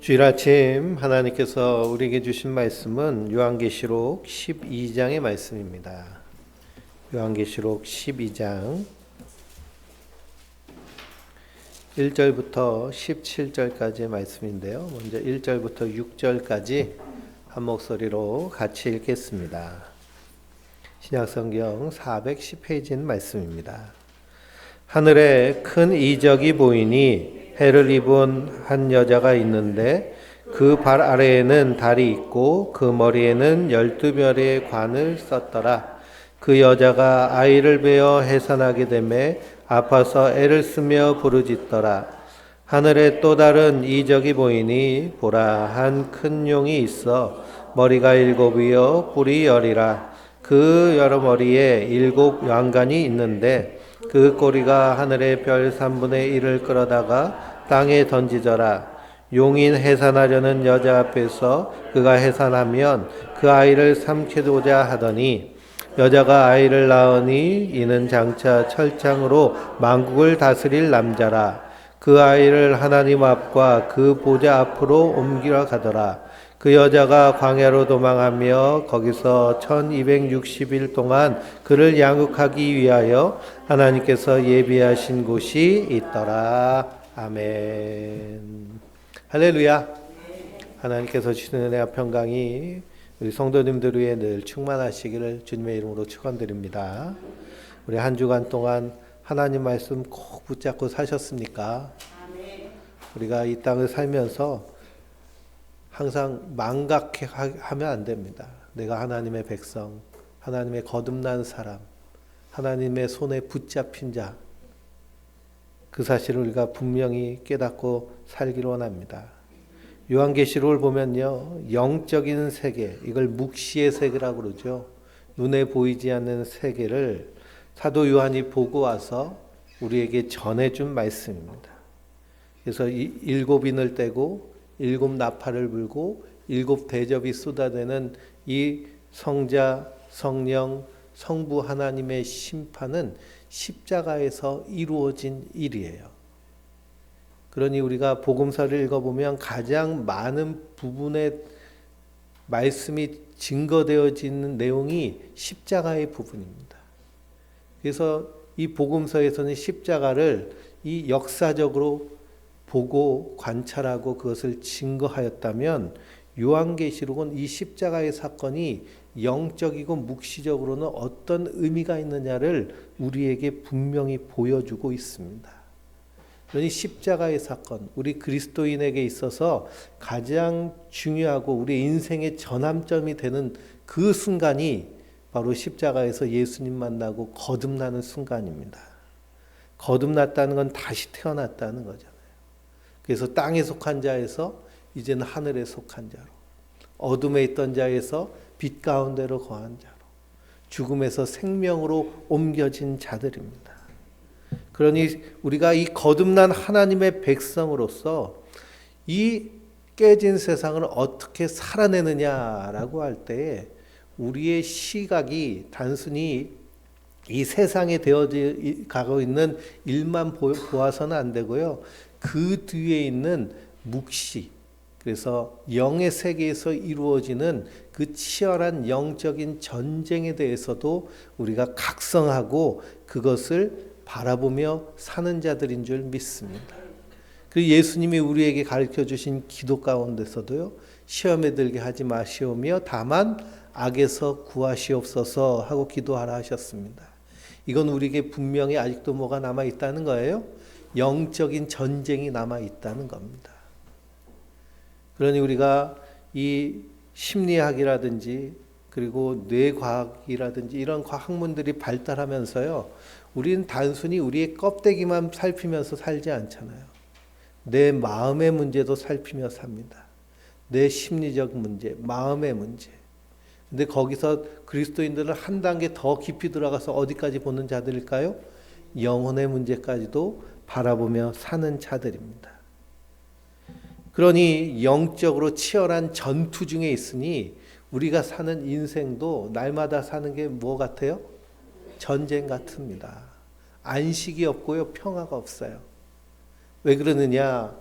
주일 아침 하나님께서 우리에게 주신 말씀은 요한계시록 12장의 말씀입니다. 요한계시록 12장 1절부터 17절까지의 말씀인데요. 먼저 1절부터 6절까지 한 목소리로 같이 읽겠습니다. 신약성경 410페이지인 말씀입니다. 하늘에 큰 이적이 보이니 해를 입은 한 여자가 있는데 그 발 아래에는 달이 있고 그 머리에는 12별의 관을 썼더라. 그 여자가 아이를 베어 해산하게 되매 아파서 애를 쓰며 부르짖더라. 하늘에 또 다른 이적이 보이니 보라, 한 큰 용이 있어 머리가 7이요 뿔이 10이라. 그 여러 머리에 7 왕관이 있는데 그 꼬리가 하늘의 별 3분의 1을 끌어다가 땅에 던지더라. 용인 해산하려는 여자 앞에서 그가 해산하면 그 아이를 삼키고자 하더니 여자가 아이를 낳으니 이는 장차 철장으로 만국을 다스릴 남자라. 그 아이를 하나님 앞과 그 보좌 앞으로 옮기러 가더라. 그 여자가 광야로 도망하며 거기서 1260일 동안 그를 양육하기 위하여 하나님께서 예비하신 곳이 있더라. 아멘. 할렐루야. 하나님께서 주시는 은혜와 평강이 우리 성도님들 위해 늘 충만하시기를 주님의 이름으로 축원드립니다. 우리 한 주간 동안 하나님 말씀 꼭 붙잡고 사셨습니까? 우리가 이 땅을 살면서 항상 망각하면 안 됩니다. 내가 하나님의 백성, 하나님의 거듭난 사람, 하나님의 손에 붙잡힌 자, 그 사실을 우리가 분명히 깨닫고 살기를 원합니다. 요한계시록을 보면요, 영적인 세계, 이걸 묵시의 세계라고 그러죠. 눈에 보이지 않는 세계를 사도 요한이 보고 와서 우리에게 전해준 말씀입니다. 그래서 7인을 떼고 7 나팔을 불고 7 대접이 쏟아내는 이 성자, 성령, 성부 하나님의 심판은 십자가에서 이루어진 일이에요. 그러니 우리가 복음서를 읽어보면 가장 많은 부분의 말씀이 증거되어지는 내용이 십자가의 부분입니다. 그래서 이 복음서에서는 십자가를 이 역사적으로 보고 관찰하고 그것을 증거하였다면 요한계시록은 이 십자가의 사건이 영적이고 묵시적으로는 어떤 의미가 있느냐를 우리에게 분명히 보여주고 있습니다. 그러니 십자가의 사건, 우리 그리스도인에게 있어서 가장 중요하고 우리 인생의 전환점이 되는 그 순간이 바로 십자가에서 예수님 만나고 거듭나는 순간입니다. 거듭났다는 건 다시 태어났다는 거잖아요. 그래서 땅에 속한 자에서 이제는 하늘에 속한 자로, 어둠에 있던 자에서 빛 가운데로 거한 자로, 죽음에서 생명으로 옮겨진 자들입니다. 그러니 우리가 이 거듭난 하나님의 백성으로서 이 깨진 세상을 어떻게 살아내느냐라고 할 때에 우리의 시각이 단순히 이 세상에 되어져 가고 있는 일만 보아서는 안 되고요. 그 뒤에 있는 묵시, 그래서 영의 세계에서 이루어지는 그 치열한 영적인 전쟁에 대해서도 우리가 각성하고 그것을 바라보며 사는 자들인 줄 믿습니다. 그리고 예수님이 우리에게 가르쳐 주신 기도 가운데서도요, 시험에 들게 하지 마시오며 다만 악에서 구하시옵소서 하고 기도하라 하셨습니다. 이건 우리에게 분명히 아직도 뭐가 남아 있다는 거예요? 영적인 전쟁이 남아 있다는 겁니다. 그러니 우리가 이 심리학이라든지 그리고 뇌과학이라든지 이런 학문들이 발달하면서요, 우리는 단순히 우리의 껍데기만 살피면서 살지 않잖아요. 내 마음의 문제도 살피며 삽니다. 내 심리적 문제, 마음의 문제. 근데 거기서 그리스도인들은 한 단계 더 깊이 들어가서 어디까지 보는 자들일까요? 영혼의 문제까지도 바라보며 사는 자들입니다. 그러니 영적으로 치열한 전투 중에 있으니 우리가 사는 인생도 날마다 사는 게 뭐 같아요? 전쟁 같습니다. 안식이 없고요, 평화가 없어요. 왜 그러느냐?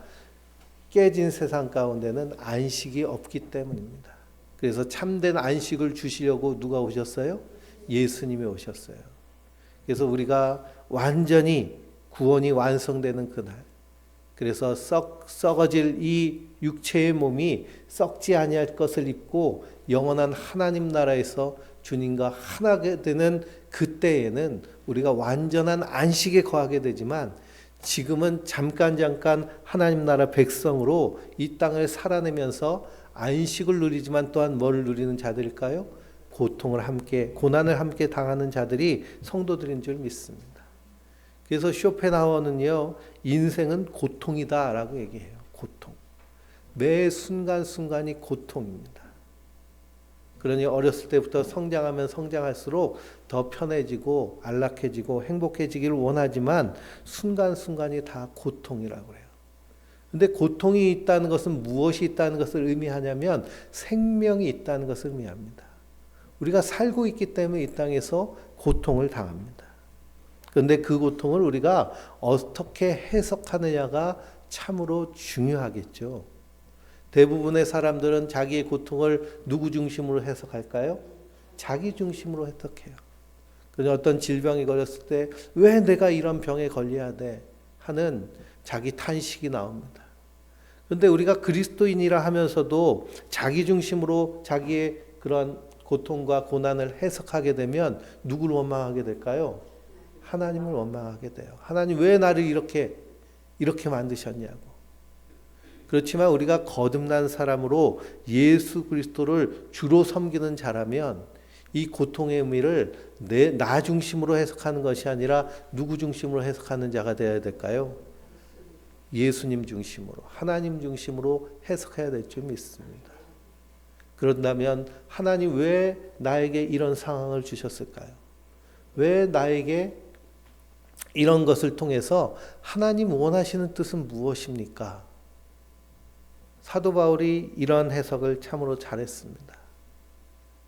깨진 세상 가운데는 안식이 없기 때문입니다. 그래서 참된 안식을 주시려고 누가 오셨어요? 예수님이 오셨어요. 그래서 우리가 완전히 구원이 완성되는 그날, 그래서 썩어질 이 육체의 몸이 썩지 아니할 것을 입고 영원한 하나님 나라에서 주님과 하나가 되는 그때에는 우리가 완전한 안식에 거하게 되지만, 지금은 잠깐 하나님 나라 백성으로 이 땅을 살아내면서 안식을 누리지만 또한 뭘 누리는 자들일까요? 고난을 함께 당하는 자들이 성도들인 줄 믿습니다. 그래서 쇼펜하우어는요, 인생은 고통이다라고 얘기해요. 고통. 매 순간순간이 고통입니다. 그러니 어렸을 때부터 성장하면 성장할수록 더 편해지고 안락해지고 행복해지기를 원하지만 순간순간이 다 고통이라고 해요. 근데 고통이 있다는 것은 무엇이 있다는 것을 의미하냐면 생명이 있다는 것을 의미합니다. 우리가 살고 있기 때문에 이 땅에서 고통을 당합니다. 그런데 그 고통을 우리가 어떻게 해석하느냐가 참으로 중요하겠죠. 대부분의 사람들은 자기의 고통을 누구 중심으로 해석할까요? 자기 중심으로 해석해요. 그래서 어떤 질병이 걸렸을 때 왜 내가 이런 병에 걸려야 돼? 하는 자기 탄식이 나옵니다. 그런데 우리가 그리스도인이라 하면서도 자기 중심으로 자기의 그런 고통과 고난을 해석하게 되면 누구를 원망하게 될까요? 하나님을 원망하게 돼요. 하나님 왜 나를 이렇게 만드셨냐고. 그렇지만 우리가 거듭난 사람으로 예수 그리스도를 주로 섬기는 자라면 이 고통의 의미를 나 중심으로 해석하는 것이 아니라 누구 중심으로 해석하는 자가 되어야 될까요? 예수님 중심으로, 하나님 중심으로 해석해야 될 줄 믿습니다. 그런다면 하나님 왜 나에게 이런 상황을 주셨을까요? 왜 나에게 이런 것을 통해서 하나님 원하시는 뜻은 무엇입니까? 사도 바울이 이런 해석을 참으로 잘했습니다.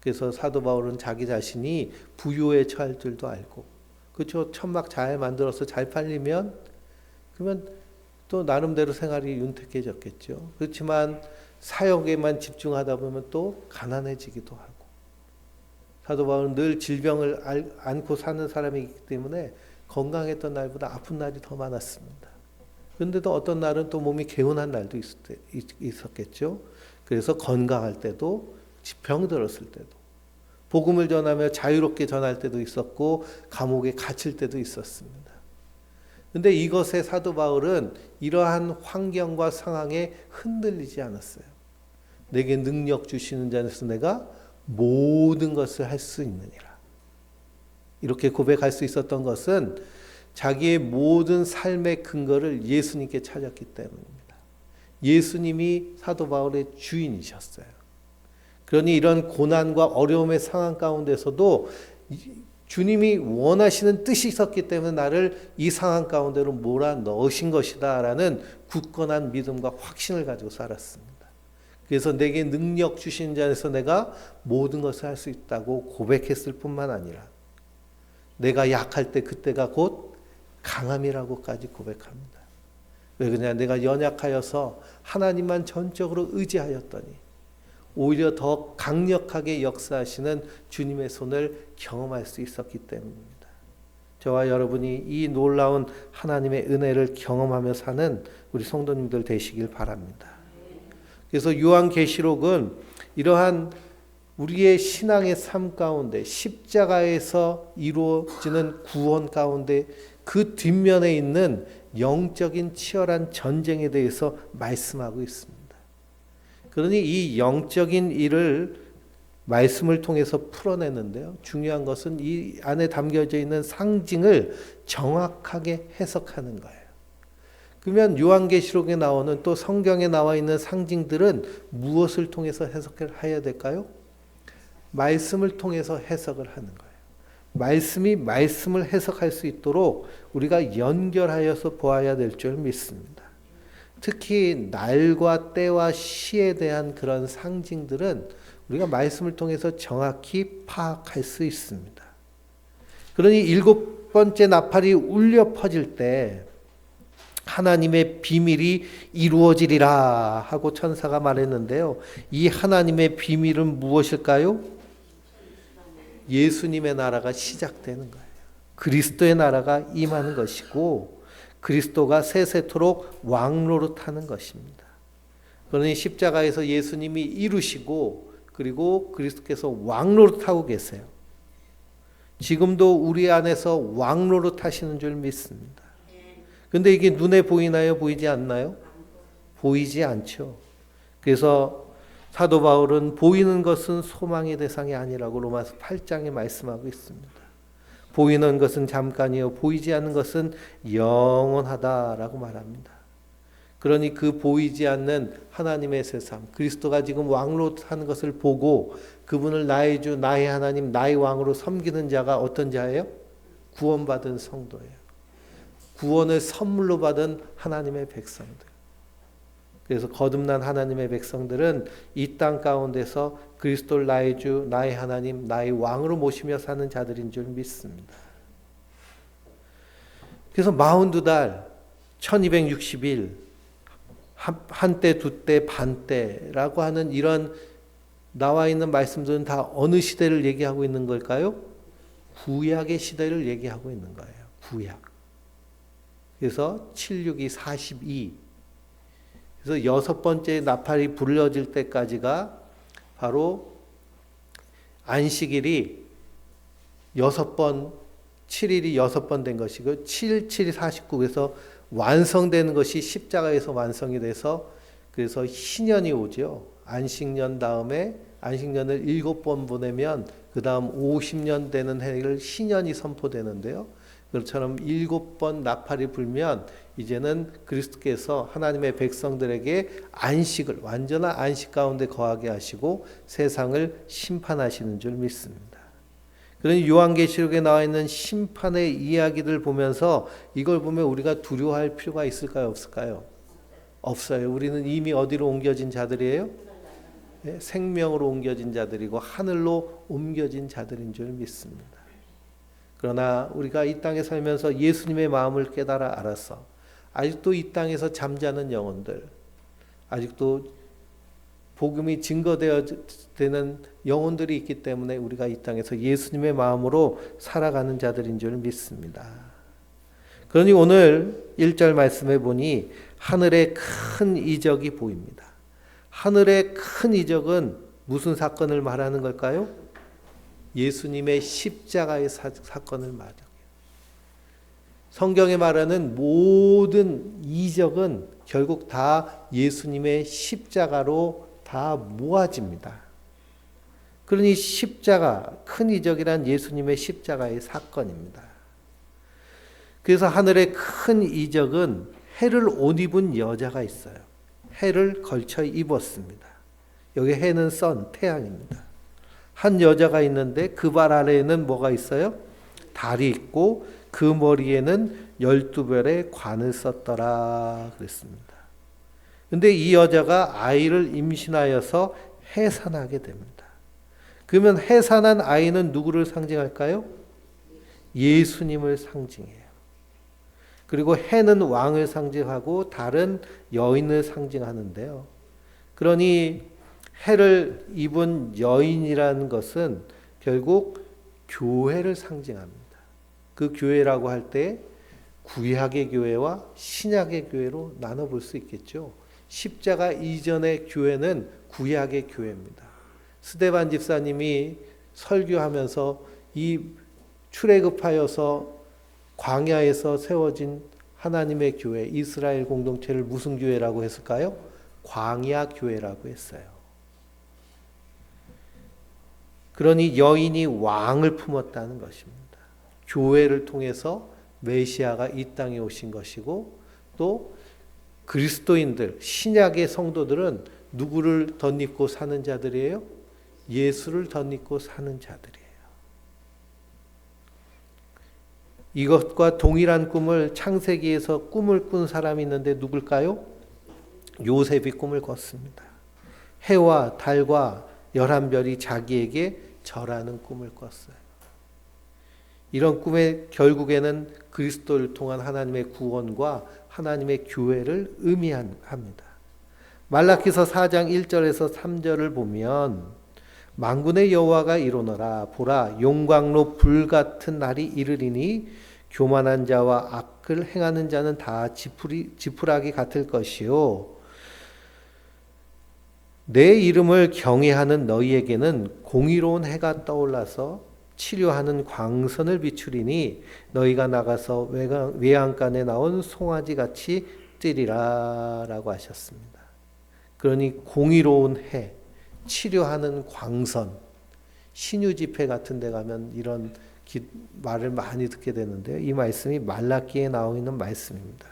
그래서 사도 바울은 자기 자신이 부요에 처할 줄도 알고, 그렇죠? 천막 잘 만들어서 잘 팔리면 그러면 또 나름대로 생활이 윤택해졌겠죠. 그렇지만 사역에만 집중하다 보면 또 가난해지기도 하고, 사도 바울은 늘 질병을 안고 사는 사람이기 때문에 건강했던 날보다 아픈 날이 더 많았습니다. 그런데도 어떤 날은 또 몸이 개운한 날도 있었겠죠. 그래서 건강할 때도 병들었을 때도 복음을 전하며 자유롭게 전할 때도 있었고 감옥에 갇힐 때도 있었습니다. 그런데 이것에 사도 바울은 이러한 환경과 상황에 흔들리지 않았어요. 내게 능력 주시는 자에서 내가 모든 것을 할 수 있느니라. 이렇게 고백할 수 있었던 것은 자기의 모든 삶의 근거를 예수님께 찾았기 때문입니다. 예수님이 사도 바울의 주인이셨어요. 그러니 이런 고난과 어려움의 상황 가운데서도 주님이 원하시는 뜻이 있었기 때문에 나를 이 상황 가운데로 몰아넣으신 것이다 라는 굳건한 믿음과 확신을 가지고 살았습니다. 그래서 내게 능력 주신 자에서 내가 모든 것을 할 수 있다고 고백했을 뿐만 아니라 내가 약할 때 그때가 곧 강함이라고까지 고백합니다. 왜 그러냐? 내가 연약하여서 하나님만 전적으로 의지하였더니 오히려 더 강력하게 역사하시는 주님의 손을 경험할 수 있었기 때문입니다. 저와 여러분이 이 놀라운 하나님의 은혜를 경험하며 사는 우리 성도님들 되시길 바랍니다. 그래서 요한계시록은 이러한 우리의 신앙의 삶 가운데 십자가에서 이루어지는 구원 가운데 그 뒷면에 있는 영적인 치열한 전쟁에 대해서 말씀하고 있습니다. 그러니 이 영적인 일을 말씀을 통해서 풀어내는데요. 중요한 것은 이 안에 담겨져 있는 상징을 정확하게 해석하는 거예요. 그러면 요한계시록에 나오는 또 성경에 나와 있는 상징들은 무엇을 통해서 해석해야 될까요? 말씀을 통해서 해석을 하는 거예요. 말씀이 말씀을 해석할 수 있도록 우리가 연결하여서 보아야 될 줄 믿습니다. 특히 날과 때와 시에 대한 그런 상징들은 우리가 말씀을 통해서 정확히 파악할 수 있습니다. 그러니 7번째 나팔이 울려 퍼질 때 하나님의 비밀이 이루어지리라 하고 천사가 말했는데요. 이 하나님의 비밀은 무엇일까요? 예수님의 나라가 시작되는 거예요. 그리스도의 나라가 임하는 것이고 그리스도가 세세토록 왕노릇하는 것입니다. 그러니 십자가에서 예수님이 이루시고 그리고 그리스도께서 왕노릇하고 계세요. 지금도 우리 안에서 왕노릇하시는 줄 믿습니다. 근데 이게 눈에 보이나요? 보이지 않나요? 보이지 않죠. 그래서 사도 바울은 보이는 것은 소망의 대상이 아니라고 로마서 8장에 말씀하고 있습니다. 보이는 것은 잠깐이요 보이지 않는 것은 영원하다라고 말합니다. 그러니 그 보이지 않는 하나님의 세상, 그리스도가 지금 왕노릇하는 것을 보고 그분을 나의 주, 나의 하나님, 나의 왕으로 섬기는 자가 어떤 자예요? 구원받은 성도예요. 구원을 선물로 받은 하나님의 백성들. 그래서 거듭난 하나님의 백성들은 이 땅 가운데서 그리스도를 나의 주, 나의 하나님, 나의 왕으로 모시며 사는 자들인 줄 믿습니다. 그래서 42달, 1260일, 한때, 두때, 반때라고 하는 이런 나와 있는 말씀들은 다 어느 시대를 얘기하고 있는 걸까요? 구약의 시대를 얘기하고 있는 거예요. 구약. 그래서 762, 42. 그래서 여섯 번째 나팔이 불려질 때까지가 바로 안식일이 6번, 7일이 6번 된 것이고 7, 7이 49. 그래서 완성되는 것이 십자가에서 완성이 돼서 그래서 희년이 오죠. 안식년 다음에 안식년을 7번 보내면 그 다음 50년 되는 해를 희년이 선포되는데요. 그처럼 7번 나팔이 불면 이제는 그리스도께서 하나님의 백성들에게 안식을 완전한 안식 가운데 거하게 하시고 세상을 심판하시는 줄 믿습니다. 그러니 요한계시록에 나와 있는 심판의 이야기들 보면서 이걸 보면 우리가 두려워할 필요가 있을까요? 없을까요? 없어요. 우리는 이미 어디로 옮겨진 자들이에요? 네, 생명으로 옮겨진 자들이고 하늘로 옮겨진 자들인 줄 믿습니다. 그러나 우리가 이 땅에 살면서 예수님의 마음을 깨달아 알아서 아직도 이 땅에서 잠자는 영혼들, 아직도 복음이 증거되는 영혼들이 있기 때문에 우리가 이 땅에서 예수님의 마음으로 살아가는 자들인 줄 믿습니다. 그러니 오늘 1절 말씀해 보니 하늘에 큰 이적이 보입니다. 하늘의 큰 이적은 무슨 사건을 말하는 걸까요? 예수님의 십자가의 사건을 말해요. 성경에 말하는 모든 이적은 결국 다 예수님의 십자가로 다 모아집니다. 그러니 십자가, 큰 이적이란 예수님의 십자가의 사건입니다. 그래서 하늘의 큰 이적은 해를 옷 입은 여자가 있어요. 해를 걸쳐 입었습니다. 여기 해는 선, 태양입니다. 한 여자가 있는데 그 발 아래에는 뭐가 있어요? 달이 있고 그 머리에는 12별의 관을 썼더라 그랬습니다. 근데 이 여자가 아이를 임신하여서 해산하게 됩니다. 그러면 해산한 아이는 누구를 상징할까요? 예수님을 상징해요. 그리고 해는 왕을 상징하고 달은 여인을 상징하는데요. 그러니 해를 입은 여인이라는 것은 결국 교회를 상징합니다. 그 교회라고 할 때 구약의 교회와 신약의 교회로 나눠볼 수 있겠죠. 십자가 이전의 교회는 구약의 교회입니다. 스데반 집사님이 설교하면서 이 출애굽하여서 광야에서 세워진 하나님의 교회, 이스라엘 공동체를 무슨 교회라고 했을까요? 광야 교회라고 했어요. 그러니 여인이 왕을 품었다는 것입니다. 교회를 통해서 메시아가 이 땅에 오신 것이고 또 그리스도인들, 신약의 성도들은 누구를 덧입고 사는 자들이에요? 예수를 덧입고 사는 자들이에요. 이것과 동일한 꿈을 창세기에서 꿈을 꾼 사람이 있는데 누굴까요? 요셉이 꿈을 꿨습니다. 해와 달과 11별이 자기에게 절하는 꿈을 꿨어요. 이런 꿈의 결국에는 그리스도를 통한 하나님의 구원과 하나님의 교회를 의미합니다. 말라기서 4장 1절에서 3절을 보면 만군의 여호와가 이르노라 보라 용광로 불같은 날이 이르리니 교만한 자와 악을 행하는 자는 다 지푸라기 같을 것이요 내 이름을 경외하는 너희에게는 공의로운 해가 떠올라서 치료하는 광선을 비추리니 너희가 나가서 외양간에 나온 송아지 같이 뛰리라 라고 하셨습니다. 그러니 공의로운 해, 치료하는 광선, 신유 집회 같은 데 가면 이런 말을 많이 듣게 되는데요. 이 말씀이 말라기에 나와 있는 말씀입니다.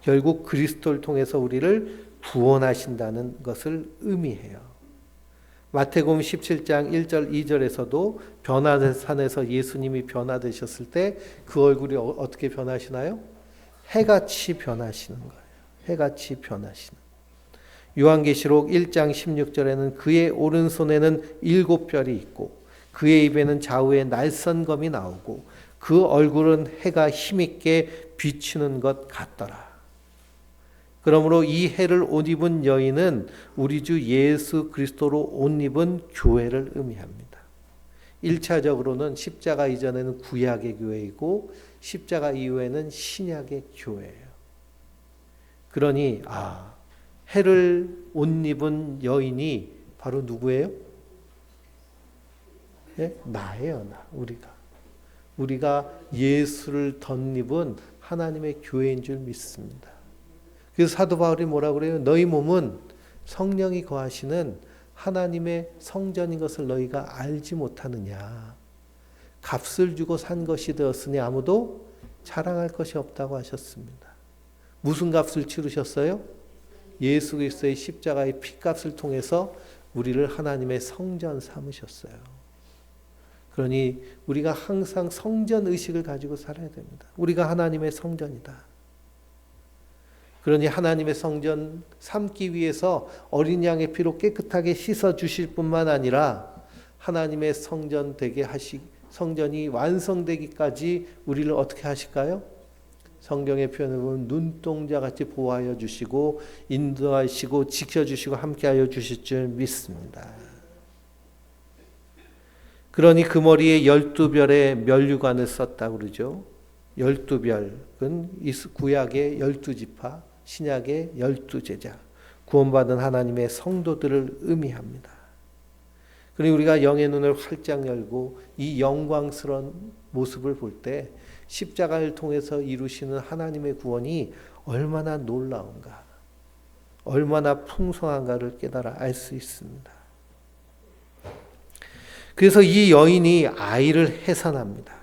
결국 그리스도를 통해서 우리를 구원하신다는 것을 의미해요. 마태복음 17장 1절 2절에서도 변화산에서 예수님이 변화되셨을 때 그 얼굴이 어떻게 변하시나요? 해같이 변하시는 거예요. 해같이 변하시는. 요한계시록 1장 16절에는 그의 오른손에는 7별이 있고 그의 입에는 좌우에 날선검이 나오고 그 얼굴은 해가 힘있게 비추는 것 같더라. 그러므로 이 해를 옷 입은 여인은 우리 주 예수 그리스도로 옷 입은 교회를 의미합니다. 1차적으로는 십자가 이전에는 구약의 교회이고 십자가 이후에는 신약의 교회예요. 그러니 해를 옷 입은 여인이 바로 누구예요? 네? 나예요. 나. 우리가 예수를 덧입은 하나님의 교회인 줄 믿습니다. 그래서 사도 바울이 뭐라고 그래요? 너희 몸은 성령이 거하시는 하나님의 성전인 것을 너희가 알지 못하느냐. 값을 주고 산 것이 되었으니 아무도 자랑할 것이 없다고 하셨습니다. 무슨 값을 치르셨어요? 예수 그리스도의 십자가의 피값을 통해서 우리를 하나님의 성전 삼으셨어요. 그러니 우리가 항상 성전 의식을 가지고 살아야 됩니다. 우리가 하나님의 성전이다. 그러니 하나님의 성전 삼기 위해서 어린 양의 피로 깨끗하게 씻어 주실 뿐만 아니라 하나님의 성전 되게 성전이 완성되기까지 우리를 어떻게 하실까요? 성경의 표현을 보면 눈동자같이 보호하여 주시고 인도하시고 지켜주시고 함께하여 주실 줄 믿습니다. 그러니 그 머리에 12별의 면류관을 썼다고 그러죠. 12별은 구약의 12지파, 신약의 12제자, 구원받은 하나님의 성도들을 의미합니다. 그리고 우리가 영의 눈을 활짝 열고 이 영광스러운 모습을 볼 때 십자가를 통해서 이루시는 하나님의 구원이 얼마나 놀라운가, 얼마나 풍성한가를 깨달아 알 수 있습니다. 그래서 이 여인이 아이를 해산합니다.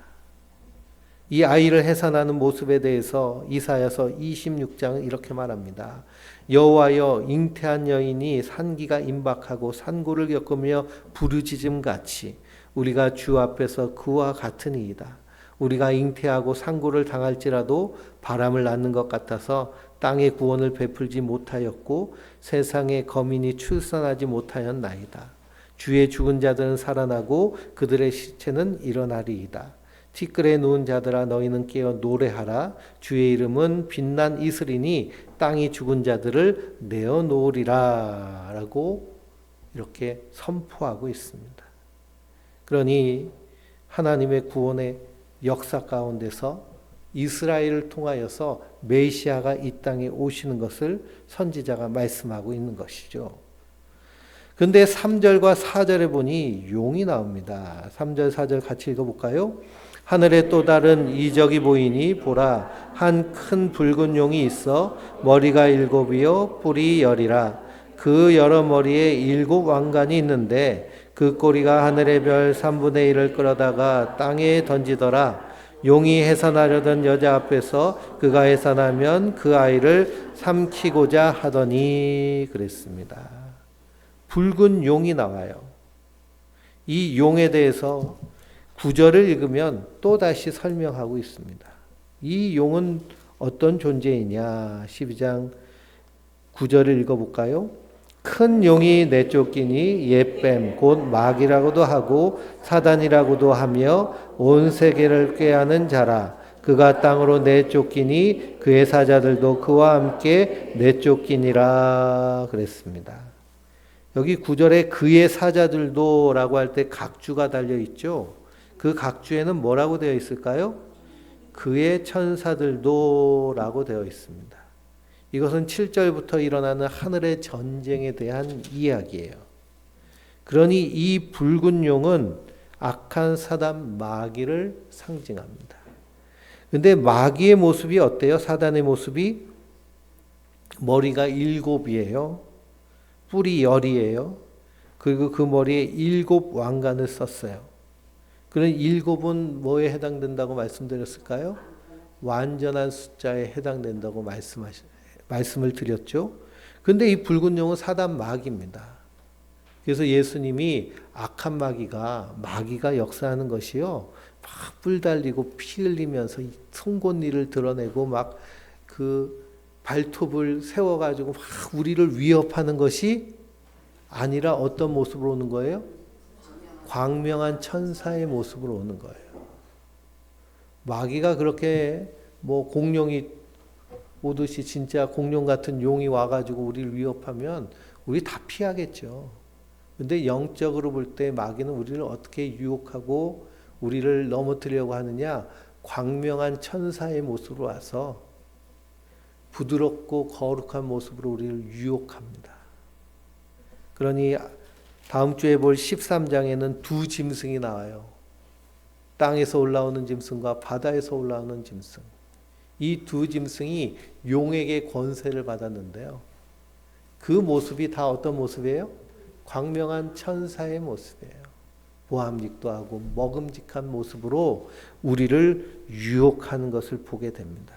이 아이를 해산하는 모습에 대해서 이사야서 26장은 이렇게 말합니다. 여호와여 잉태한 여인이 산기가 임박하고 산고를 겪으며 부르짖음같이 우리가 주 앞에서 그와 같으니이다. 우리가 잉태하고 산고를 당할지라도 바람을 낳는 것 같아서 땅에 구원을 베풀지 못하였고 세상에 거민이 출산하지 못하였나이다. 주의 죽은 자들은 살아나고 그들의 시체는 일어나리이다. 티끌에 누운 자들아 너희는 깨어 노래하라. 주의 이름은 빛난 이슬이니 땅이 죽은 자들을 내어놓으리라 라고 이렇게 선포하고 있습니다. 그러니 하나님의 구원의 역사 가운데서 이스라엘을 통하여서 메시아가 이 땅에 오시는 것을 선지자가 말씀하고 있는 것이죠. 그런데 3절과 4절에 보니 용이 나옵니다. 3절 4절 같이 읽어볼까요? 하늘에 또 다른 이적이 보이니 보라 한 큰 붉은 용이 있어 머리가 7이요 뿔이 10이라. 그 여러 머리에 7 왕관이 있는데 그 꼬리가 하늘의 별 3분의 1을 끌어다가 땅에 던지더라. 용이 해산하려던 여자 앞에서 그가 해산하면 그 아이를 삼키고자 하더니 그랬습니다. 붉은 용이 나와요. 이 용에 대해서 9절을 읽으면 또다시 설명하고 있습니다. 이 용은 어떤 존재이냐? 12장 9절을 읽어볼까요? 큰 용이 내쫓기니 옛뱀 곧 마귀라고도 하고 사단이라고도 하며 온 세계를 꾀하는 자라. 그가 땅으로 내쫓기니 그의 사자들도 그와 함께 내쫓기니라 그랬습니다. 여기 9절에 그의 사자들도 라고 할 때 각주가 달려 있죠. 그 각주에는 뭐라고 되어 있을까요? 그의 천사들도 라고 되어 있습니다. 이것은 7절부터 일어나는 하늘의 전쟁에 대한 이야기예요. 그러니 이 붉은 용은 악한 사단 마귀를 상징합니다. 근데 마귀의 모습이 어때요? 사단의 모습이 머리가 7이에요. 뿔이 10이에요. 그리고 그 머리에 7 왕관을 썼어요. 그런 7은 뭐에 해당된다고 말씀드렸을까요? 완전한 숫자에 해당된다고 말씀을 드렸죠. 근데 이 붉은 용은 사단 마귀입니다. 그래서 예수님이 악한 마귀가 역사하는 것이요. 막 뿔 달리고 피 흘리면서 송곳니를 드러내고 막 그 발톱을 세워가지고 막 우리를 위협하는 것이 아니라 어떤 모습으로 오는 거예요? 광명한 천사의 모습으로 오는 거예요. 마귀가 그렇게 뭐 공룡이 오듯이 진짜 공룡 같은 용이 와가지고 우리를 위협하면 우리 다 피하겠죠. 근데 영적으로 볼 때 마귀는 우리를 어떻게 유혹하고 우리를 넘어뜨리려고 하느냐? 광명한 천사의 모습으로 와서 부드럽고 거룩한 모습으로 우리를 유혹합니다. 그러니 다음 주에 볼 13장에는 두 짐승이 나와요. 땅에서 올라오는 짐승과 바다에서 올라오는 짐승. 이 두 짐승이 용에게 권세를 받았는데요. 그 모습이 다 어떤 모습이에요? 광명한 천사의 모습이에요. 보암직도 하고 먹음직한 모습으로 우리를 유혹하는 것을 보게 됩니다.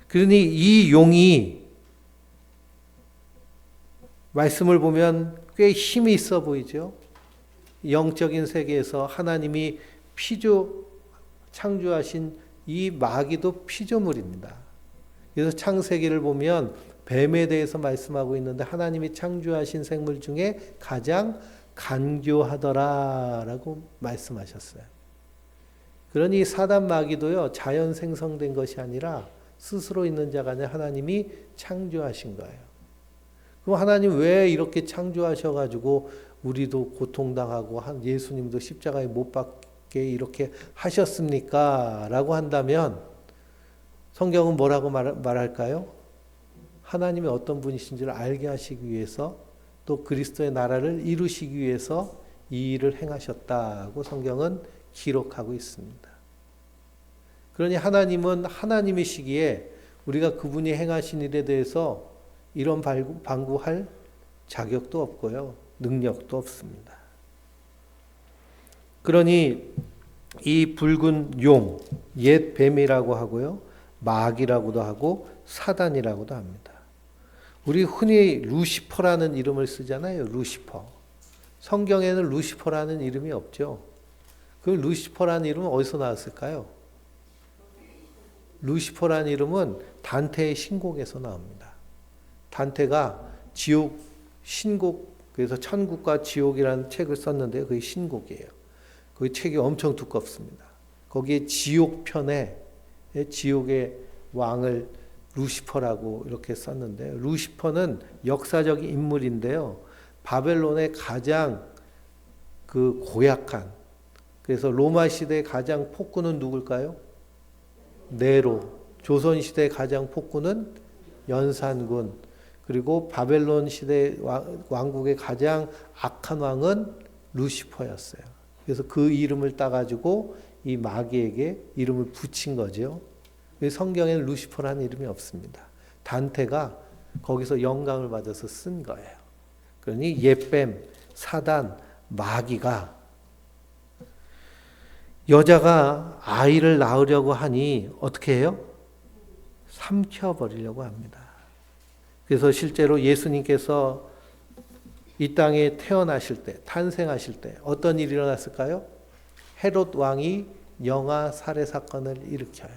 그러니 이 용이 말씀을 보면 꽤 힘이 있어 보이죠. 영적인 세계에서 하나님이 창조하신 이 마귀도 피조물입니다. 그래서 창세기를 보면 뱀에 대해서 말씀하고 있는데 하나님이 창조하신 생물 중에 가장 간교하더라라고 말씀하셨어요. 그러니 사단 마귀도요, 자연 생성된 것이 아니라 스스로 있는 자가 아니라 하나님이 창조하신 거예요. 그럼 하나님 왜 이렇게 창조하셔가지고 우리도 고통당하고 예수님도 십자가에 못 박게 이렇게 하셨습니까? 라고 한다면 성경은 뭐라고 말할까요? 하나님이 어떤 분이신지를 알게 하시기 위해서 또 그리스도의 나라를 이루시기 위해서 이 일을 행하셨다고 성경은 기록하고 있습니다. 그러니 하나님은 하나님이시기에 우리가 그분이 행하신 일에 대해서 이런 방구할 자격도 없고요. 능력도 없습니다. 그러니 이 붉은 용, 옛 뱀이라고 하고요. 마귀라고도 하고 사단이라고도 합니다. 우리 흔히 루시퍼라는 이름을 쓰잖아요. 루시퍼. 성경에는 루시퍼라는 이름이 없죠. 그 루시퍼라는 이름은 어디서 나왔을까요? 루시퍼라는 이름은 단테의 신곡에서 나옵니다. 단테가 지옥, 신곡, 그래서 천국과 지옥이라는 책을 썼는데요. 그게 신곡이에요. 그 책이 엄청 두껍습니다. 거기에 지옥편에 지옥의 왕을 루시퍼라고 이렇게 썼는데 루시퍼는 역사적 인물인데요. 바벨론의 가장 그 고약한, 그래서 로마 시대의 가장 폭군은 누굴까요? 네로. 조선 시대의 가장 폭군은 연산군. 그리고 바벨론 시대 왕국의 가장 악한 왕은 루시퍼였어요. 그래서 그 이름을 따가지고 이 마귀에게 이름을 붙인 거죠. 성경에는 루시퍼라는 이름이 없습니다. 단테가 거기서 영감을 받아서 쓴 거예요. 그러니 옛뱀, 사단, 마귀가 여자가 아이를 낳으려고 하니 어떻게 해요? 삼켜버리려고 합니다. 그래서 실제로 예수님께서 이 땅에 태어나실 때, 탄생하실 때 어떤 일이 일어났을까요? 헤롯 왕이 영아 살해 사건을 일으켜요.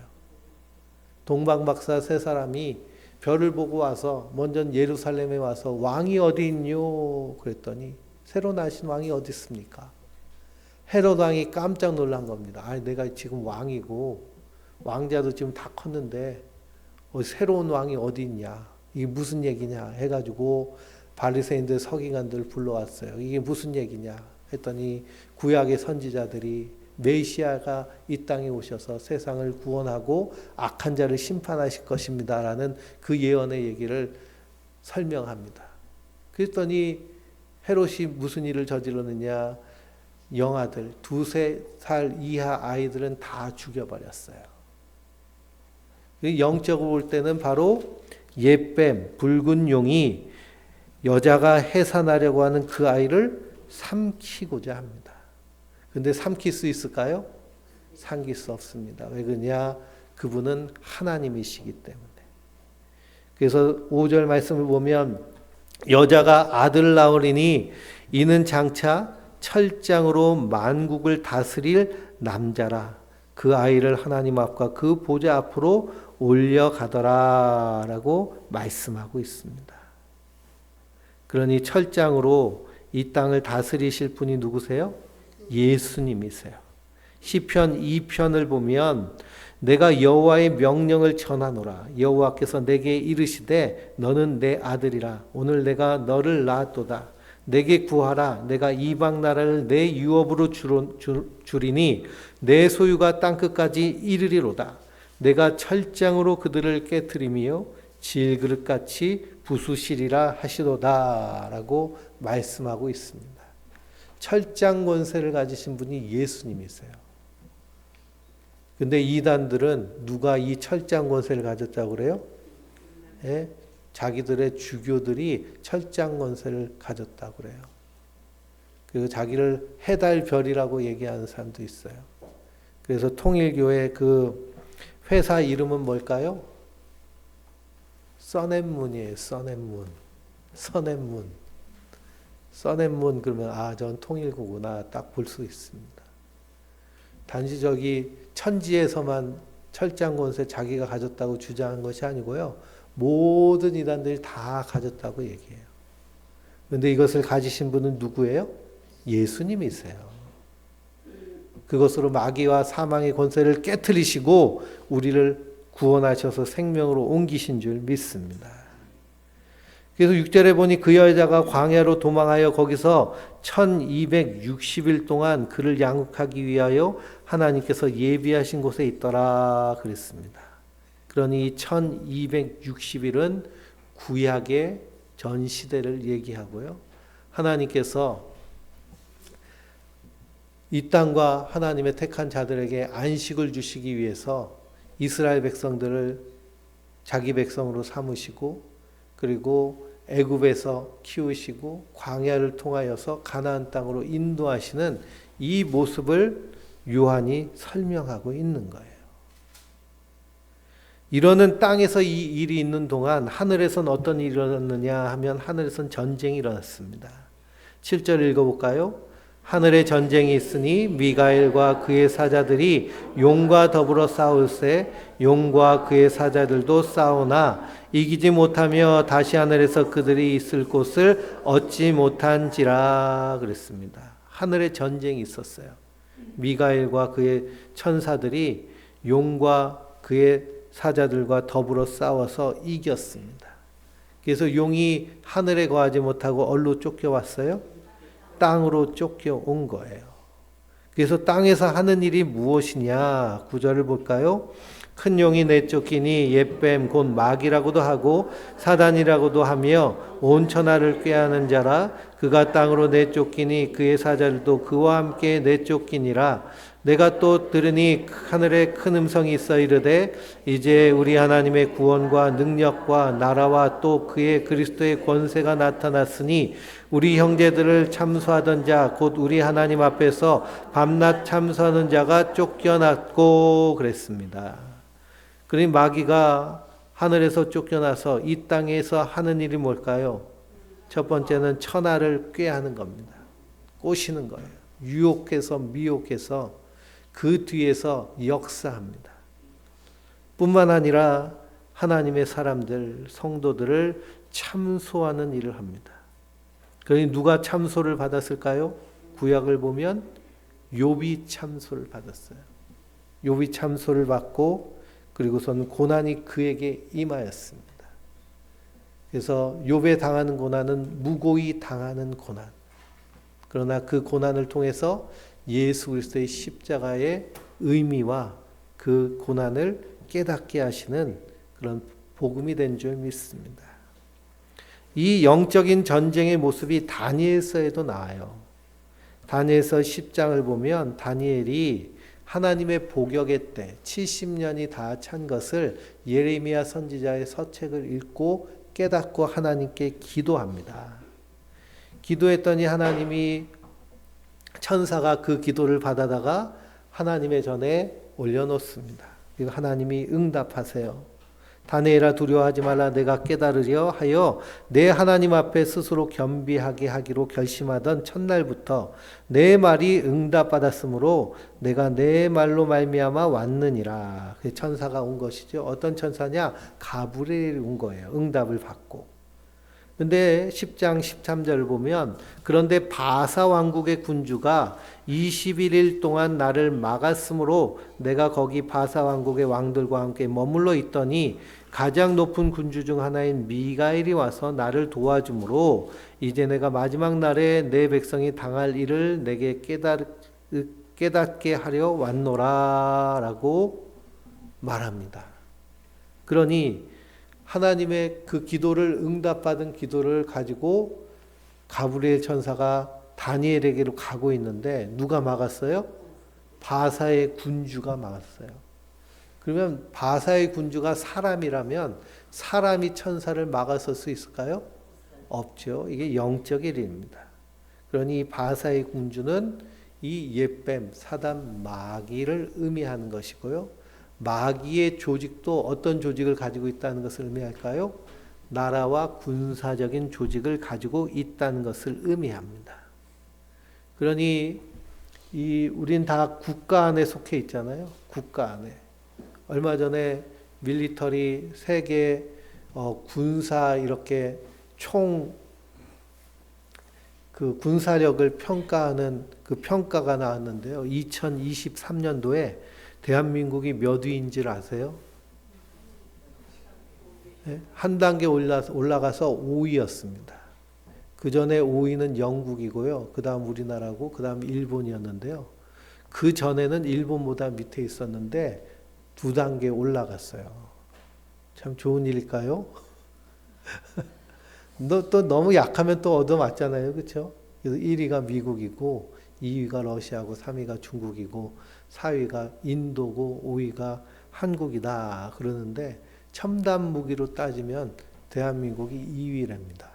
동방박사 세 사람이 별을 보고 와서 먼저 예루살렘에 와서 왕이 어디 있뇨? 그랬더니 새로 나신 왕이 어디 있습니까? 헤롯 왕이 깜짝 놀란 겁니다. 아, 내가 지금 왕이고 왕자도 지금 다 컸는데 새로운 왕이 어디 있냐, 이게 무슨 얘기냐 해가지고 바리새인들 서기관들 불러왔어요. 이게 무슨 얘기냐 했더니 구약의 선지자들이 메시아가 이 땅에 오셔서 세상을 구원하고 악한 자를 심판하실 것입니다라는 그 예언의 얘기를 설명합니다. 그랬더니 헤롯이 무슨 일을 저지르느냐, 영아들, 2-3살 이하 아이들은 다 죽여버렸어요. 영적으로 볼 때는 바로 옛뱀, 붉은 용이 여자가 해산하려고 하는 그 아이를 삼키고자 합니다. 근데 삼킬 수 있을까요? 삼킬 수 없습니다. 왜 그러냐? 그분은 하나님이시기 때문에. 그래서 5절 말씀을 보면 여자가 아들 낳으리니 이는 장차 철장으로 만국을 다스릴 남자라. 그 아이를 하나님 앞과 그 보좌 앞으로 올려가더라 라고 말씀하고 있습니다. 그러니 철장으로 이 땅을 다스리실 분이 누구세요? 예수님이세요. 시편 2편을 보면 내가 여호와의 명령을 전하노라. 여호와께서 내게 이르시되 너는 내 아들이라. 오늘 내가 너를 낳았도다. 내게 구하라. 내가 이방 나라를 내 유업으로 주리니 내 소유가 땅끝까지 이르리로다. 내가 철장으로 그들을 깨트리며 질그릇같이 부수시리라 하시도다 라고 말씀하고 있습니다. 철장 권세를 가지신 분이 예수님이세요. 근데 이단들은 누가 이 철장 권세를 가졌다고 그래요? 예? 자기들의 주교들이 철장 권세를 가졌다고 그래요. 그리고 자기를 해달별이라고 얘기하는 사람도 있어요. 그래서 통일교회 그 회사 이름은 뭘까요? 써낸문이에요. 써낸문. 써낸문. 써낸문 그러면 전 통일교구나 딱 볼 수 있습니다. 단지 저기 천지에서만 철장 권세 자기가 가졌다고 주장한 것이 아니고요. 모든 이단들이 다 가졌다고 얘기해요. 그런데 이것을 가지신 분은 누구예요? 예수님이세요. 그것으로 마귀와 사망의 권세를 깨트리시고 우리를 구원하셔서 생명으로 옮기신 줄 믿습니다. 그래서 6절에 보니 그 여자가 광야로 도망하여 거기서 1260일 동안 그를 양육하기 위하여 하나님께서 예비하신 곳에 있더라 그랬습니다. 그러니 1260일은 구약의 전 시대를 얘기하고요. 하나님께서 이 땅과 하나님의 택한 자들에게 안식을 주시기 위해서 이스라엘 백성들을 자기 백성으로 삼으시고 그리고 애굽에서 키우시고 광야를 통하여서 가나안 땅으로 인도하시는 이 모습을 요한이 설명하고 있는 거예요. 이러는 땅에서 이 일이 있는 동안 하늘에선 어떤 일이 일어났느냐 하면 하늘에선 전쟁이 일어났습니다. 7절 읽어볼까요? 하늘에 전쟁이 있으니 미가엘과 그의 사자들이 용과 더불어 싸울세 용과 그의 사자들도 싸우나 이기지 못하며 다시 하늘에서 그들이 있을 곳을 얻지 못한지라 그랬습니다. 하늘에 전쟁이 있었어요. 미가엘과 그의 천사들이 용과 그의 사자들과 더불어 싸워서 이겼습니다. 그래서 용이 하늘에 거하지 못하고 어디로 쫓겨왔어요? 땅으로 쫓겨온 거예요. 그래서 땅에서 하는 일이 무엇이냐? 9절을 볼까요? 큰 용이 내쫓기니 옛뱀 곧 마귀라고도 하고 사단이라고도 하며 온 천하를 꾀하는 자라. 그가 땅으로 내쫓기니 그의 사자들도 그와 함께 내쫓기니라. 내가 또 들으니 하늘에 큰 음성이 있어 이르되 이제 우리 하나님의 구원과 능력과 나라와 또 그의 그리스도의 권세가 나타났으니 우리 형제들을 참소하던 자 곧 우리 하나님 앞에서 밤낮 참소하는 자가 쫓겨났고 그랬습니다. 그러니 마귀가 하늘에서 쫓겨나서 이 땅에서 하는 일이 뭘까요? 첫 번째는 천하를 꾀하는 겁니다. 꼬시는 거예요. 유혹해서 미혹해서 그 뒤에서 역사합니다. 뿐만 아니라 하나님의 사람들, 성도들을 참소하는 일을 합니다. 그러니 누가 참소를 받았을까요? 구약을 보면 욥이 참소를 받았어요. 욥이 참소를 받고 그리고선 고난이 그에게 임하였습니다. 그래서 욥에 당하는 고난은 무고히 당하는 고난. 그러나 그 고난을 통해서 예수 그리스도의 십자가의 의미와 그 고난을 깨닫게 하시는 그런 복음이 된 줄 믿습니다. 이 영적인 전쟁의 모습이 다니엘서에도 나와요. 다니엘서 10장을 보면 다니엘이 하나님의 복역의 때 70년이 다 찬 것을 예레미야 선지자의 서책을 읽고 깨닫고 하나님께 기도합니다. 기도했더니 하나님이 천사가 그 기도를 받아다가 하나님의 전에 올려놓습니다. 그리고 하나님이 응답하세요. 다니엘아 두려워하지 말라 내가 깨달으려 하여 내 하나님 앞에 스스로 겸비하게 하기로 결심하던 첫날부터 내 말이 응답받았으므로 내가 내 말로 말미암아 왔느니라. 그 천사가 온 것이죠. 어떤 천사냐? 가브리엘이 온 거예요. 응답을 받고. 근데 10장 13절을 보면 그런데 바사 왕국의 군주가 21일 동안 나를 막았으므로 내가 거기 바사 왕국의 왕들과 함께 머물러 있더니 가장 높은 군주 중 하나인 미가엘이 와서 나를 도와주므로 이제 내가 마지막 날에 내 백성이 당할 일을 내게 깨닫게 하려 왔노라 라고 말합니다. 그러니 하나님의 그 기도를 응답받은 기도를 가지고 가브리엘 천사가 다니엘에게로 가고 있는데 누가 막았어요? 바사의 군주가 막았어요. 그러면 바사의 군주가 사람이라면 사람이 천사를 막아설 수 있을까요? 없죠. 이게 영적의 일입니다. 그러니 바사의 군주는 이 옙뱀 사단 마귀를 의미하는 것이고요. 마귀의 조직도 어떤 조직을 가지고 있다는 것을 의미할까요? 나라와 군사적인 조직을 가지고 있다는 것을 의미합니다. 그러니 우린 다 국가 안에 속해 있잖아요. 국가 안에. 얼마 전에 밀리터리 세계 군사 이렇게 그 군사력을 평가하는 그 평가가 나왔는데요. 2023년도에 대한민국이 몇 위인지를 아세요? 네? 한 단계 올라가서 5위였습니다. 그 전에 5위는 영국이고요. 그 다음 우리나라고 그 다음 일본이었는데요. 그 전에는 일본보다 밑에 있었는데 2단계 올라갔어요. 참 좋은 일일까요? 또 너무 약하면 또 얻어맞잖아요. 그렇죠? 그래서 1위가 미국이고 2위가 러시아고 3위가 중국이고 4위가 인도고 5위가 한국이다 그러는데 첨단 무기로 따지면 대한민국이 2위랍니다.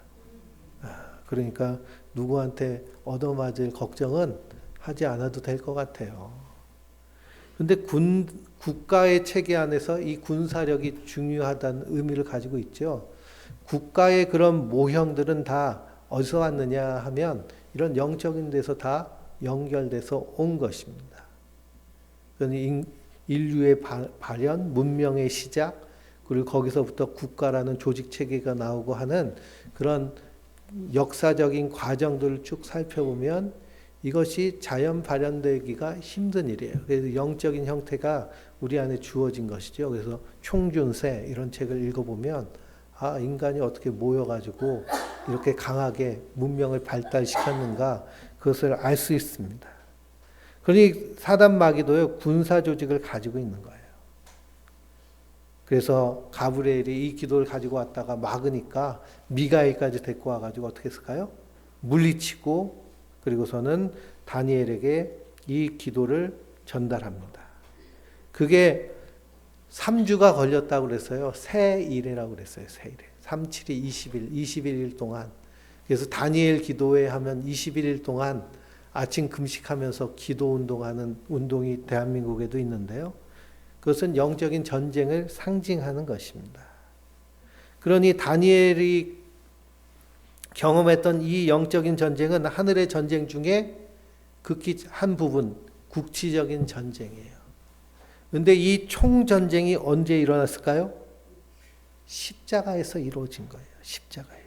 그러니까 누구한테 얻어맞을 걱정은 하지 않아도 될 것 같아요. 그런데 국가의 체계 안에서 이 군사력이 중요하다는 의미를 가지고 있죠. 국가의 그런 모형들은 다 어디서 왔느냐 하면 이런 영적인 데서 다 연결돼서 온 것입니다. 그러니 인류의 발현, 문명의 시작, 그리고 거기서부터 국가라는 조직 체계가 나오고 하는 그런 역사적인 과정들을 쭉 살펴보면 이것이 자연 발현되기가 힘든 일이에요. 그래서 영적인 형태가 우리 안에 주어진 것이죠. 그래서 총균세 이런 책을 읽어보면 인간이 어떻게 모여가지고 이렇게 강하게 문명을 발달시켰는가 그것을 알 수 있습니다. 그러니 사단 마귀도요 군사 조직을 가지고 있는 거예요. 그래서 가브리엘이 이 기도를 가지고 왔다가 막으니까 미가엘까지 데리고 와가지고 어떻게 했을까요? 물리치고 그리고서는 다니엘에게 이 기도를 전달합니다. 그게 3주가 걸렸다고 그랬어요. 새 일이라고 그랬어요. 새 일에. 3, 7이 20일, 21일 동안. 그래서 다니엘 기도회 하면 21일 동안 아침 금식하면서 기도 운동하는 운동이 대한민국에도 있는데요. 그것은 영적인 전쟁을 상징하는 것입니다. 그러니 다니엘이 경험했던 이 영적인 전쟁은 하늘의 전쟁 중에 극히 한 부분, 국지적인 전쟁이에요. 그런데 이 총전쟁이 언제 일어났을까요? 십자가에서 이루어진 거예요. 십자가에서.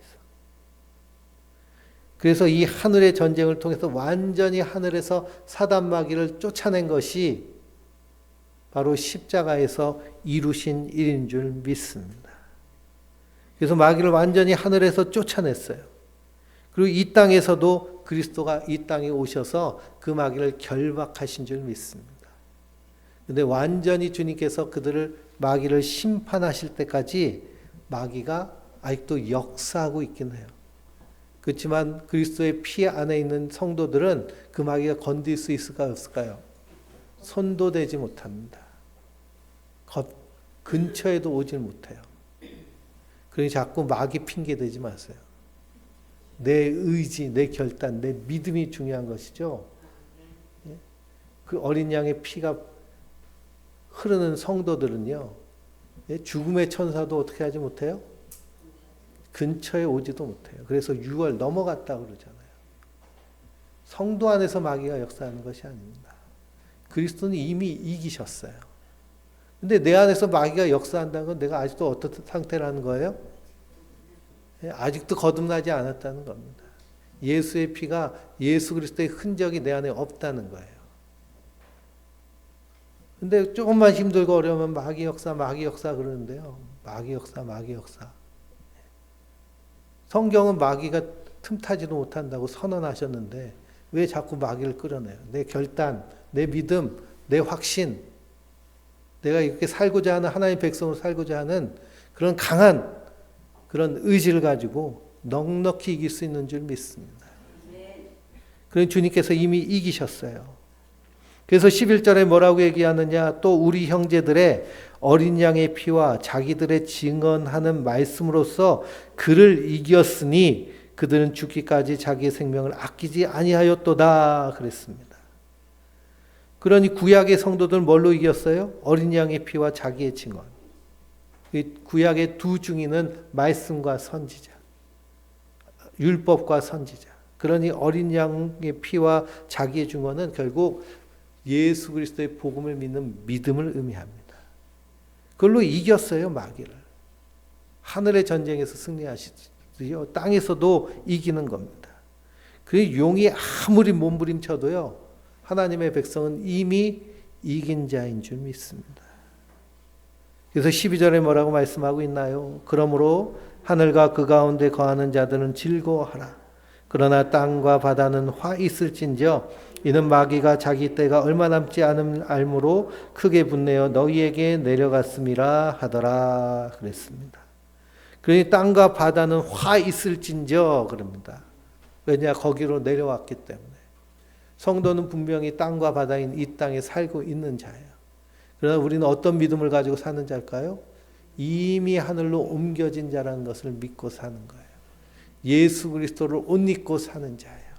그래서 이 하늘의 전쟁을 통해서 완전히 하늘에서 사단 마귀를 쫓아낸 것이 바로 십자가에서 이루신 일인 줄 믿습니다. 그래서 마귀를 완전히 하늘에서 쫓아냈어요. 그리고 이 땅에서도 그리스도가 이 땅에 오셔서 그 마귀를 결박하신 줄 믿습니다. 근데 완전히 주님께서 그들을 마귀를 심판하실 때까지 마귀가 아직도 역사하고 있긴 해요. 그렇지만 그리스도의 피 안에 있는 성도들은 그 마귀가 건들 수 있을까요? 없을까요? 손도 대지 못합니다. 근처에도 오질 못해요. 그러니 자꾸 마귀 핑계 대지 마세요. 내 의지, 내 결단, 내 믿음이 중요한 것이죠. 그 어린 양의 피가 흐르는 성도들은요, 죽음의 천사도 어떻게 하지 못해요? 근처에 오지도 못해요. 그래서 6월 넘어갔다고 그러잖아요. 성도 안에서 마귀가 역사하는 것이 아닙니다. 그리스도는 이미 이기셨어요. 근데 내 안에서 마귀가 역사한다는 건 내가 아직도 어떤 상태라는 거예요? 아직도 거듭나지 않았다는 겁니다. 예수의 피가, 예수 그리스도의 흔적이 내 안에 없다는 거예요. 근데 조금만 힘들고 어려우면 마귀 역사 그러는데요. 마귀 역사. 성경은 마귀가 틈타지도 못한다고 선언하셨는데 왜 자꾸 마귀를 끌어내요? 내 결단, 내 믿음, 내 확신, 내가 이렇게 살고자 하는, 하나님의 백성으로 살고자 하는 그런 강한 그런 의지를 가지고 넉넉히 이길 수 있는 줄 믿습니다. 그러니 주님께서 이미 이기셨어요. 그래서 11절에 뭐라고 얘기하느냐? 또 우리 형제들의 어린 양의 피와 자기들의 증언하는 말씀으로써 그를 이겼으니 그들은 죽기까지 자기의 생명을 아끼지 아니하였도다 그랬습니다. 그러니 구약의 성도들은 뭘로 이겼어요? 어린 양의 피와 자기의 증언. 구약의 두 중인은 말씀과 선지자, 율법과 선지자. 그러니 어린 양의 피와 자기의 증언은 결국 예수 그리스도의 복음을 믿는 믿음을 의미합니다. 그걸로 이겼어요, 마귀를. 하늘의 전쟁에서 승리하시지요. 땅에서도 이기는 겁니다. 그 용이 아무리 몸부림쳐도요, 하나님의 백성은 이미 이긴 자인 줄 믿습니다. 그래서 12절에 뭐라고 말씀하고 있나요? 그러므로 하늘과 그 가운데 거하는 자들은 즐거워하라. 그러나 땅과 바다는 화 있을진저 이는 마귀가 자기 때가 얼마 남지 않음 알므로 크게 분내어 너희에게 내려갔음이라 하더라 그랬습니다. 그러니 땅과 바다는 화 있을진저 그럽니다. 왜냐? 거기로 내려왔기 때문에. 성도는 분명히 땅과 바다인 이 땅에 살고 있는 자예요. 그러나 우리는 어떤 믿음을 가지고 사는 자일까요? 이미 하늘로 옮겨진 자라는 것을 믿고 사는 거예요. 예수 그리스도를 옷 입고 사는 자예요.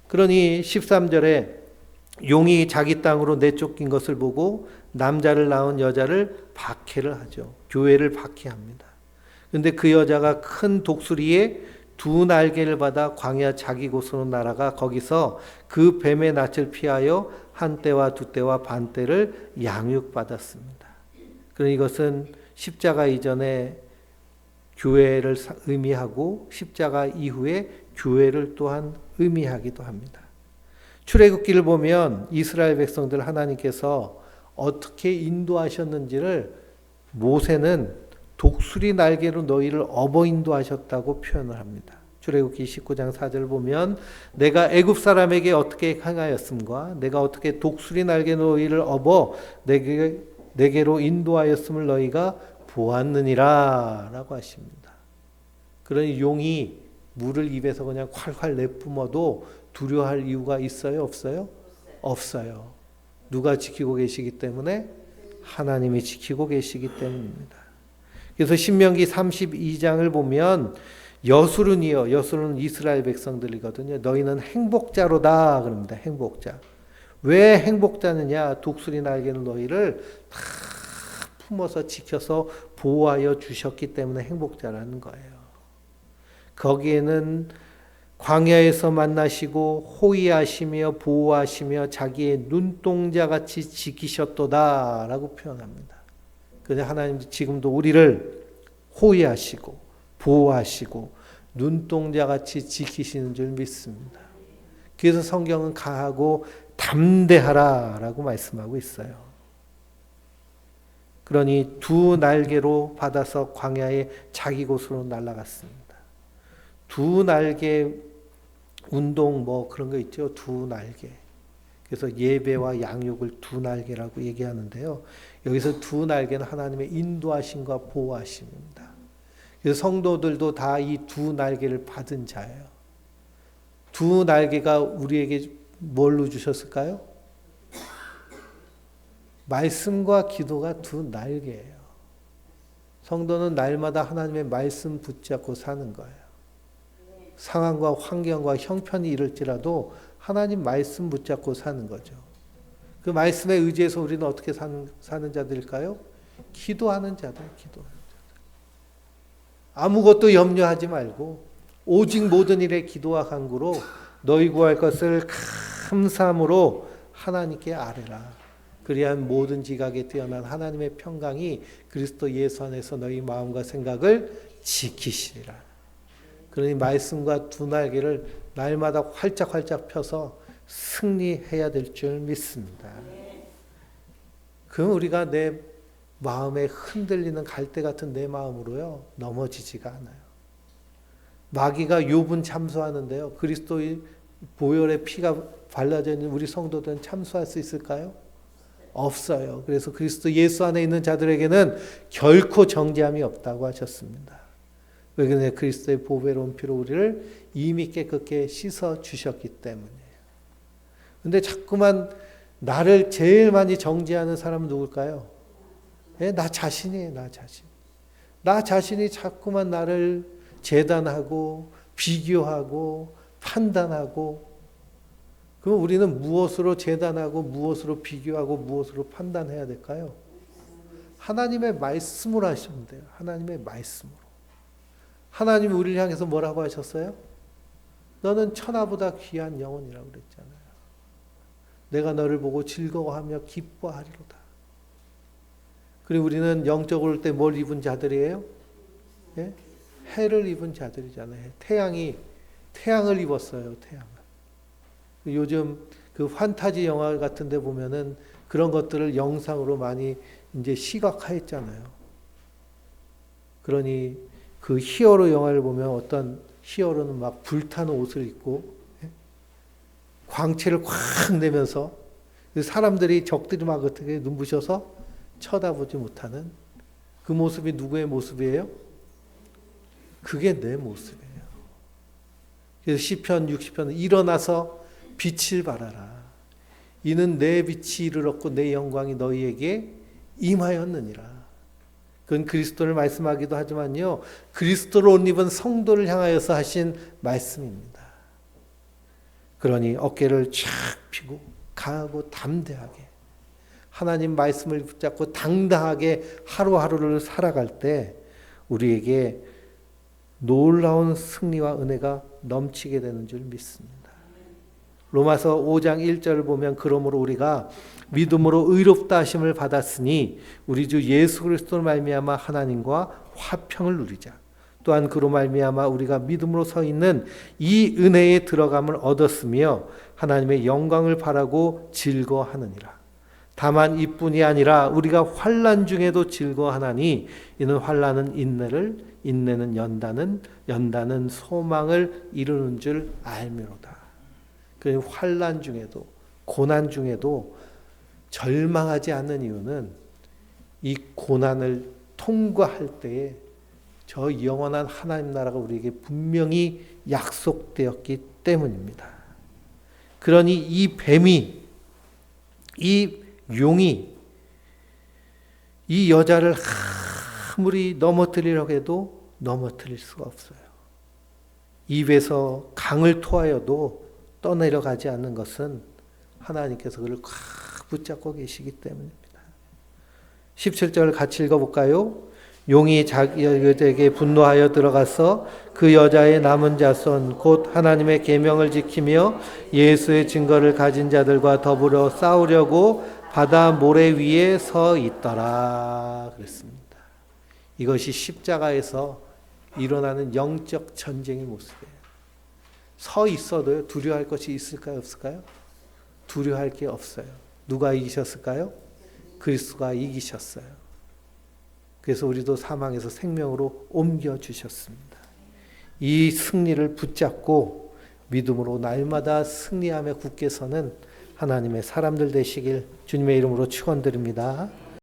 그러니 13절에 용이 자기 땅으로 내쫓긴 것을 보고 남자를 낳은 여자를 박해를 하죠. 교회를 박해합니다. 그런데 그 여자가 큰 독수리에 두 날개를 받아 광야 자기 곳으로 날아가 거기서 그 뱀의 낯을 피하여 한 때와 두 때와 반 때를 양육받았습니다. 그러니 이것은 십자가 이전에 교회를 의미하고 십자가 이후에 교회를 또한 의미하기도 합니다. 출애굽기를 보면 이스라엘 백성들 하나님께서 어떻게 인도하셨는지를 모세는 독수리 날개로 너희를 업어 인도하셨다고 표현을 합니다. 출애굽기 19장 4절 보면 내가 애굽 사람에게 어떻게 행하였음과 내가 어떻게 독수리 날개 너희를 업어 내게로 인도하였음을 너희가 보았느니라 라고 하십니다. 그러니 용이 물을 입에서 그냥 콸콸 내뿜어도 두려워할 이유가 있어요? 없어요? 없어요. 누가 지키고 계시기 때문에? 하나님이 지키고 계시기 때문입니다. 그래서 신명기 32장을 보면 여수론이요. 여수론은 이스라엘 백성들이거든요. 너희는 행복자로다 그럽니다. 행복자. 왜 행복자느냐? 독수리 날개는 너희를 다 품어서 지켜서 보호하여 주셨기 때문에 행복자라는 거예요. 거기에는 광야에서 만나시고 호위하시며 보호하시며 자기의 눈동자같이 지키셨도다 라고 표현합니다. 그래서 하나님 지금도 우리를 호위하시고 보호하시고 눈동자같이 지키시는 줄 믿습니다. 그래서 성경은 강하고 담대하라라고 말씀하고 있어요. 그러니 두 날개로 받아서 광야의 자기 곳으로 날아갔습니다. 두 날개 운동 뭐 그런 거 있죠. 두 날개. 그래서 예배와 양육을 두 날개라고 얘기하는데요. 여기서 두 날개는 하나님의 인도하심과 보호하심입니다. 그래서 성도들도 다 이 두 날개를 받은 자예요. 두 날개가 우리에게 뭘로 주셨을까요? 말씀과 기도가 두 날개예요. 성도는 날마다 하나님의 말씀 붙잡고 사는 거예요. 상황과 환경과 형편이 이럴지라도 하나님 말씀 붙잡고 사는 거죠. 그 말씀에 의지해서 우리는 어떻게 사는 자들일까요? 기도하는 자들, 기도하는 자들. 아무것도 염려하지 말고 오직 모든 일에 기도와 간구로 너희 구할 것을 감사함으로 하나님께 아뢰라. 그리한 모든 지각에 뛰어난 하나님의 평강이 그리스도 예수 안에서 너희 마음과 생각을 지키시리라. 그러니 말씀과 두 날개를 날마다 활짝활짝 펴서 승리해야 될 줄 믿습니다. 그럼 우리가 내 마음에 흔들리는 갈대 같은 내 마음으로요 넘어지지가 않아요. 마귀가 욥은 참소하는데요. 그리스도의 보혈의 피가 발라져 있는 우리 성도들은 참소할 수 있을까요? 없어요. 그래서 그리스도 예수 안에 있는 자들에게는 결코 정죄함이 없다고 하셨습니다. 왜냐하면 그리스도의 보배로운 피로 우리를 이미 깨끗게 씻어 주셨기 때문이에요. 근데 자꾸만 나를 제일 많이 정죄하는 사람은 누굴까요? 나 자신이에요. 나 자신. 나 자신이 자꾸만 나를 재단하고 비교하고 판단하고, 그럼 우리는 무엇으로 재단하고 무엇으로 비교하고 무엇으로 판단해야 될까요? 하나님의 말씀으로 하시면 돼요. 하나님의 말씀으로. 하나님이 우리를 향해서 뭐라고 하셨어요? 너는 천하보다 귀한 영혼이라고 그랬잖아요. 내가 너를 보고 즐거워하며 기뻐하리로다. 그리고 우리는 영적으로 올 때 뭘 입은 자들이에요? 예? 해를 입은 자들이잖아요. 태양을 입었어요. 태양을. 요즘 그 판타지 영화 같은 데 보면은 그런 것들을 영상으로 많이 이제 시각화했잖아요. 그러니 그 히어로 영화를 보면 어떤 히어로는 막 불타는 옷을 입고 광채를 콱 내면서 사람들이 적들이 막 어떻게 눈부셔서 쳐다보지 못하는 그 모습이 누구의 모습이에요? 그게 내 모습이에요. 그래서 시편 60편은 일어나서 빛을 발하라. 이는 내 빛이 이르렀고 내 영광이 너희에게 임하였느니라. 그건 그리스도를 말씀하기도 하지만요. 그리스도를 옷 입은 성도를 향하여서 하신 말씀입니다. 그러니 어깨를 쫙 펴고 강하고 담대하게 하나님 말씀을 붙잡고 당당하게 하루하루를 살아갈 때 우리에게 놀라운 승리와 은혜가 넘치게 되는 줄 믿습니다. 로마서 5장 1절을 보면 그러므로 우리가 믿음으로 의롭다 하심을 받았으니 우리 주 예수 그리스도로 말미암아 하나님과 화평을 누리자. 또한 그로 말미암아 우리가 믿음으로 서 있는 이 은혜에 들어감을 얻었으며 하나님의 영광을 바라고 즐거워하느니라. 다만 이뿐이 아니라 우리가 환난 중에도 즐거워하나니 이는 환난은 인내를, 인내는 연단은, 연단은 소망을 이루는 줄 알미로다. 그 환난 중에도 고난 중에도 절망하지 않는 이유는 이 고난을 통과할 때에 저 영원한 하나님 나라가 우리에게 분명히 약속되었기 때문입니다. 그러니 이 뱀이, 이 용이 이 여자를 아무리 넘어뜨리려고 해도 넘어뜨릴 수가 없어요. 입에서 강을 토하여도 떠내려가지 않는 것은 하나님께서 그를 꽉 붙잡고 계시기 때문입니다. 17절 같이 읽어볼까요? 용이 자기 여자에게 분노하여 들어가서 그 여자의 남은 자손 곧 하나님의 계명을 지키며 예수의 증거를 가진 자들과 더불어 싸우려고 바다 모래 위에 서 있더라 그랬습니다. 이것이 십자가에서 일어나는 영적 전쟁의 모습이에요. 서 있어도요 두려워할 것이 있을까요 없을까요? 두려워할 게 없어요. 누가 이기셨을까요? 그리스도가 이기셨어요. 그래서 우리도 사망에서 생명으로 옮겨주셨습니다. 이 승리를 붙잡고 믿음으로 날마다 승리하며 굳게 서는 하나님의 사람들 되시길 주님의 이름으로 축원드립니다.